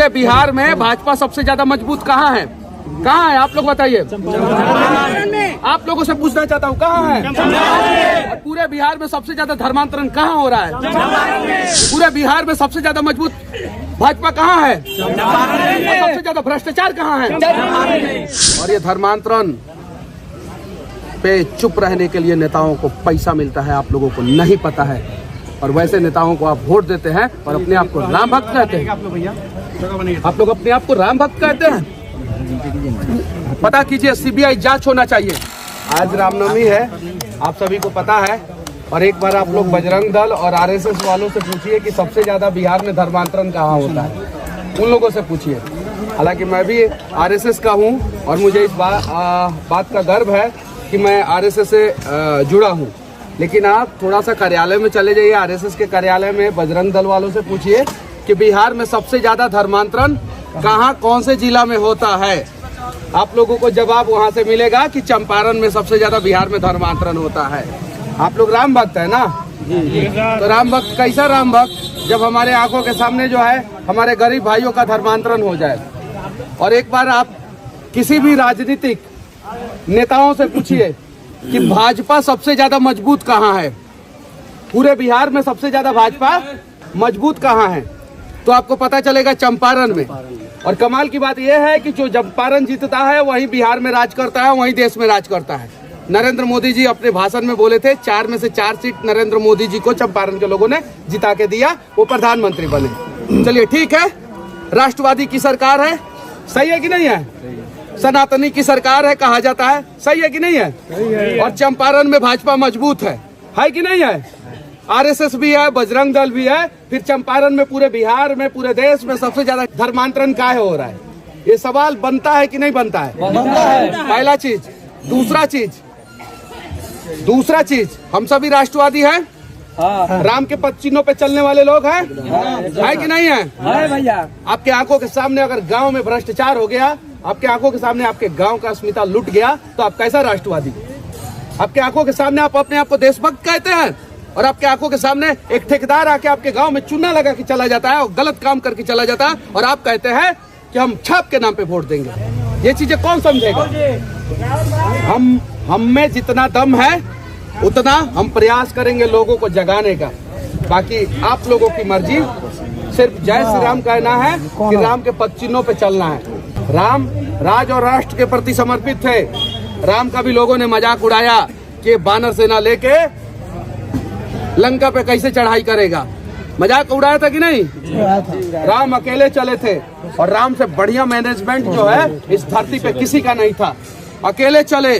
पूरे बिहार में भाजपा सबसे ज्यादा मजबूत कहाँ है? कहाँ है? आप लोग बताइए। आप लोगों से पूछना चाहता हूँ, कहाँ है? और पूरे बिहार में सबसे ज्यादा धर्मांतरण कहाँ हो रहा है? पूरे बिहार में सबसे ज्यादा मजबूत भाजपा कहाँ है? और सबसे ज्यादा भ्रष्टाचार कहाँ है? और ये धर्मांतरण पे चुप रहने के लिए नेताओं को पैसा मिलता है, आप लोगों को नहीं पता है। और वैसे नेताओं को आप वोट देते हैं और अपने आप को राम भक्त कहते हैं। आप लोग अपने आप को राम भक्त कहते हैं। पता कीजिए, सीबीआई जांच होना चाहिए। आज रामनवमी है, आप सभी को पता है। और एक बार आप लोग बजरंग दल और आरएसएस वालों से पूछिए कि सबसे ज्यादा बिहार में धर्मांतरण कहाँ होता है, उन लोगों से पूछिए। हालांकि मैं भी आरएसएस का हूँ और मुझे इस बात का गर्व है कि मैं आरएसएस से जुड़ा हूँ। लेकिन आप थोड़ा सा कार्यालय में चले जाइए, आरएसएस के कार्यालय में बजरंग दल वालों से पूछिए कि बिहार में सबसे ज्यादा धर्मांतरण कहाँ, कौन से जिला में होता है। आप लोगों को जवाब वहां से मिलेगा कि चंपारण में सबसे ज्यादा बिहार में धर्मांतरण होता है। आप लोग राम भक्त है ना? तो राम भक्त कैसा राम भक्त, जब हमारे आंखों के सामने जो है हमारे गरीब भाइयों का धर्मांतरण हो जाए। और एक बार आप किसी भी राजनीतिक नेताओं से पूछिए कि भाजपा सबसे ज्यादा मजबूत कहाँ है, पूरे बिहार में सबसे ज्यादा भाजपा मजबूत कहाँ है, तो आपको पता चलेगा चंपारण में। और कमाल की बात यह है कि जो चंपारण जीतता है वही बिहार में राज करता है, वही देश में राज करता है। नरेंद्र मोदी जी अपने भाषण में बोले थे 4 में से 4 सीट नरेंद्र मोदी जी को चंपारण के लोगों ने जिता के दिया, वो प्रधानमंत्री बने। चलिए ठीक है, राष्ट्रवादी की सरकार है, सही है कि नहीं है? सनातनी की सरकार है कहा जाता है, सही है कि नहीं है? और चंपारण में भाजपा मजबूत है कि नहीं है? आरएसएस भी है, बजरंग दल भी है। फिर चंपारण में, पूरे बिहार में, पूरे देश में सबसे ज्यादा धर्मांतरण काहे हो रहा है? ये सवाल बनता है कि नहीं बनता है? बनता है। पहला चीज। दूसरा चीज, हम सभी राष्ट्रवादी हैं। राम के पद चिन्हों पे चलने वाले लोग हैं, है कि नहीं है? भैया, आपके आंखों के सामने अगर गांव में भ्रष्टाचार हो गया, आपके आंखों के सामने आपके गांव का अस्मिता लुट गया, तो आप कैसा राष्ट्रवादी? आपके आंखों के सामने आप अपने आप को देशभक्त कहते हैं और आपके आंखों के सामने एक ठेकेदार आके आपके गांव में चूना लगा के चला जाता है और गलत काम करके चला जाता है और आप कहते हैं कि हम छाप के नाम पे वोट देंगे। ये चीजें कौन समझेगा? हम में जितना दम है उतना हम प्रयास करेंगे लोगों को जगाने का। बाकी आप लोगों की मर्जी, सिर्फ जय श्री राम कहना है कि राम के पद चिन्हों पे चलना है। राम राज और राष्ट्र के प्रति समर्पित थे। राम का भी लोगों ने मजाक उड़ाया कि बानर सेना लेके लंका पे कैसे चढ़ाई करेगा, मजाक उड़ाया था कि नहीं? राम अकेले चले थे और राम से बढ़िया मैनेजमेंट जो है इस धरती पे किसी का नहीं था। अकेले चले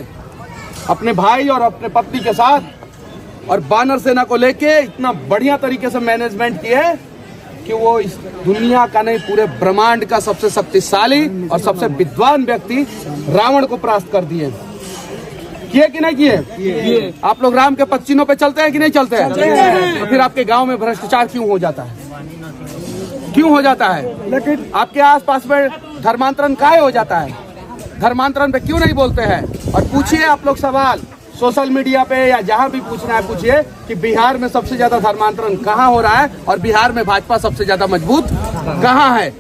अपने भाई और अपने पत्नी के साथ और बानर सेना को लेके इतना बढ़िया तरीके से मैनेजमेंट किए कि वो इस दुनिया का नहीं, पूरे ब्रह्मांड का सबसे शक्तिशाली और सबसे विद्वान व्यक्ति रावण को परास्त कर दिए। किए कि नहीं किए? आप लोग राम के पद चिन्हों पे चलते हैं कि नहीं चलते हैं? तो फिर आपके गांव में भ्रष्टाचार क्यों हो जाता है? क्यों हो जाता है? लेकिन आपके आसपास में धर्मांतरण काहे हो जाता है? धर्मांतरण पे क्यों नहीं बोलते हैं? और पूछिए आप लोग सवाल सोशल मीडिया पे या जहां भी पूछना है, पूछिए कि बिहार में सबसे ज्यादा धर्मांतरण कहाँ हो रहा है और बिहार में भाजपा सबसे ज्यादा मजबूत कहाँ है।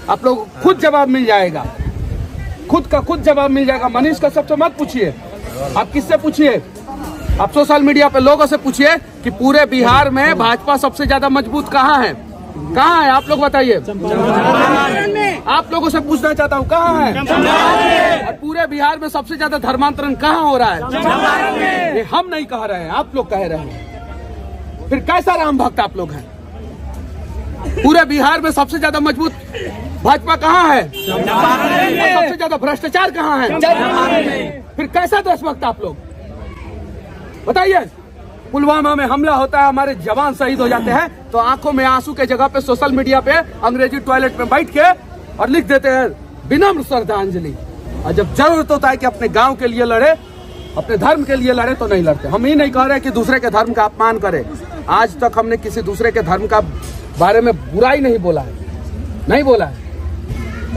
आप लोग खुद जवाब मिल जाएगा, खुद का खुद जवाब मिल जाएगा। मनीष का सबसे मत पूछिए, आप किससे पूछिए? आप सोशल मीडिया पे लोगों से पूछिए कि पूरे बिहार में भाजपा सबसे ज्यादा मजबूत कहाँ है? कहाँ है? आप लोग बताइए। आप लोगों से पूछना चाहता हूँ, कहाँ है? और पूरे बिहार में सबसे ज्यादा धर्मांतरण कहाँ हो रहा है? ये हम नहीं कह रहे हैं, आप लोग कह रहे हैं। फिर कैसा राम भक्त आप लोग हैं? पूरे बिहार में सबसे ज्यादा मजबूत भाजपा कहाँ है? और सबसे ज्यादा भ्रष्टाचार कहाँ है? फिर कैसा देशभक्त आप लोग? बताइए। पुलवामा में हमला होता है, हमारे जवान शहीद हो जाते हैं, तो आंखों में आंसू के जगह पे सोशल मीडिया पे अंग्रेजी टॉयलेट में बैठ के और लिख देते हैं विनम्र श्रद्धांजलि। और जब जरूरत होता है कि अपने गांव के लिए लड़े, अपने धर्म के लिए लड़े, तो नहीं लड़ते। हम ही नहीं कह रहे कि दूसरे के धर्म का अपमान करें। आज तक हमने किसी दूसरे के धर्म का बारे में बुराई नहीं बोला है, नहीं बोला है।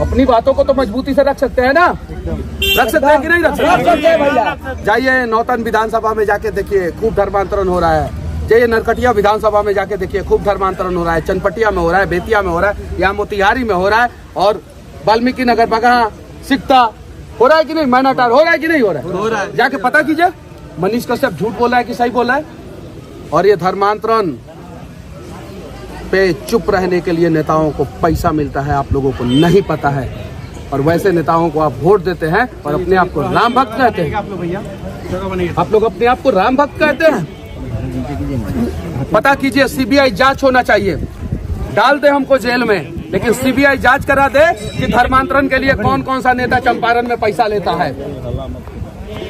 अपनी बातों को तो मजबूती से रख सकते हैं ना, रख सकते हैं कि नहीं रख सकते? भैया जाइए नौतन विधानसभा में जाके देखिए, खूब धर्मांतरण हो रहा है। जाइए नरकटिया विधानसभा में जाके देखिए, खूब धर्मांतरण हो रहा है। चनपटिया में हो रहा है, बेतिया में हो रहा है, यहाँ मोतिहारी में हो रहा है। और वाल्मीकि नगर बगहा सिकता हो रहा है कि नहीं, मैनाटार हो रहा है कि नहीं हो रहा है? जाके पता कीजिए मनीष कश्यप झूठ बोल रहा है कि सही बोल रहा है। और ये धर्मांतरण पे चुप रहने के लिए नेताओं को पैसा मिलता है, आप लोगों को नहीं पता है। और वैसे नेताओं को आप वोट देते हैं और अपने आप को राम भक्त कहते हैं। आप लोग अपने आप को राम भक्त कहते हैं। पता कीजिए, सीबीआई जांच होना चाहिए। डाल दे हमको जेल में, लेकिन सीबीआई जांच करा दे कि धर्मांतरण के लिए कौन कौन सा नेता चंपारण में पैसा लेता है।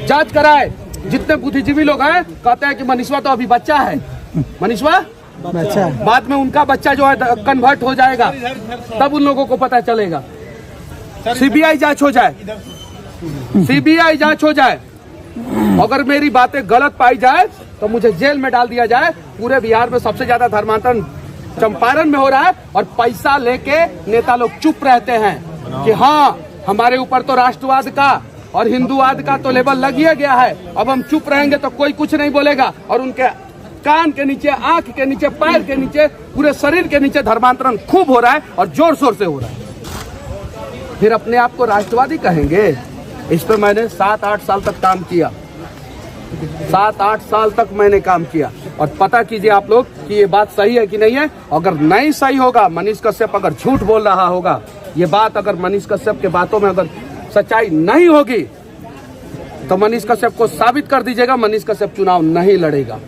जांच कराए। जितने बुद्धिजीवी लोग हैं कहते हैं कि मनीषवा तो अभी बच्चा है, मनीषवा बच्चा, बाद में उनका बच्चा जो है कन्वर्ट हो जाएगा, तब उन लोगों को पता चलेगा। सीबीआई जांच हो जाए, सीबीआई जांच हो जाए। अगर मेरी बातें गलत पाई जाए तो मुझे जेल में डाल दिया जाए। पूरे बिहार में सबसे ज्यादा धर्मांतरण चंपारण में हो रहा है और पैसा लेके नेता लोग चुप रहते हैं कि हाँ हमारे ऊपर तो राष्ट्रवाद का और हिंदूवाद का तो लेबल लग ही गया है, अब हम चुप रहेंगे तो कोई कुछ नहीं बोलेगा। और उनके कान के नीचे, आंख के नीचे, पैर के नीचे, पूरे शरीर के नीचे धर्मांतरण खूब हो रहा है और जोर शोर से हो रहा है। फिर अपने आप को राष्ट्रवादी कहेंगे। इस पर मैंने 7-8 साल तक काम किया, 7-8 साल तक मैंने काम किया। और पता कीजिए आप लोग कि ये बात सही है कि नहीं है। अगर नहीं सही होगा, मनीष कश्यप अगर झूठ बोल रहा होगा, ये बात अगर मनीष कश्यप के बातों में अगर सच्चाई नहीं होगी तो मनीष कश्यप को साबित कर दीजिएगा, मनीष कश्यप चुनाव नहीं लड़ेगा।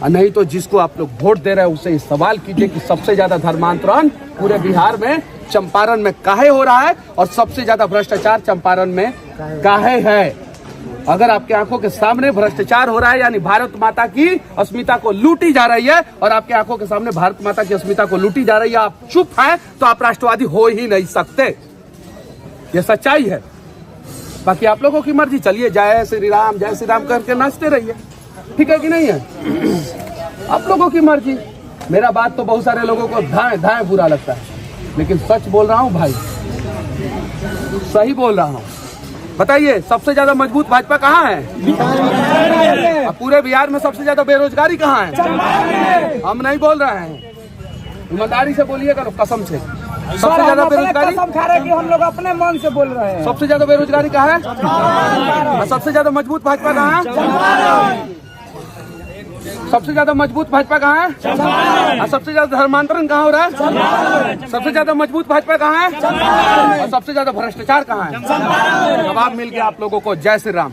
और नहीं तो जिसको आप लोग वोट दे रहे हैं उससे सवाल कीजिए कि सबसे ज्यादा धर्मांतरण पूरे बिहार में चंपारण में काहे हो रहा है और सबसे ज्यादा भ्रष्टाचार चंपारण में काहे है। अगर आपके आंखों के सामने भ्रष्टाचार हो रहा है, यानी भारत माता की अस्मिता को लूटी जा रही है, और आपके आंखों के सामने भारत माता की अस्मिता को लूटी जा रही है, आप चुप हैं तो आप राष्ट्रवादी हो ही नहीं सकते। ये सच्चाई है। बाकी आप लोगों की मर्जी, चलिए जय श्री राम करके नाचते रहिए, ठीक है कि नहीं है? आप लोगों की मर्जी। मेरा बात तो बहुत सारे लोगों को धाए धाए बुरा लगता है, लेकिन सच बोल रहा हूँ भाई, सही बोल रहा हूँ। बताइए सबसे ज्यादा मजबूत भाजपा कहाँ है? पूरे बिहार में सबसे ज्यादा बेरोजगारी कहाँ है? हम नहीं बोल रहे हैं, ईमानदारी से बोलिएगा कसम से। सबसे ज्यादा बेरोजगारी कि हम लोग अपने मन से बोल रहे हैं। सबसे ज्यादा बेरोजगारी कहाँ है? सबसे ज्यादा मजबूत भाजपा कहाँ है? सबसे ज्यादा मजबूत भाजपा कहाँ है? सबसे ज्यादा धर्मांतरण कहाँ हो रहा है? सबसे ज्यादा मजबूत भाजपा कहाँ है? और सबसे ज्यादा भ्रष्टाचार कहाँ है? जवाब मिल गया आप लोगों को। जय श्री राम।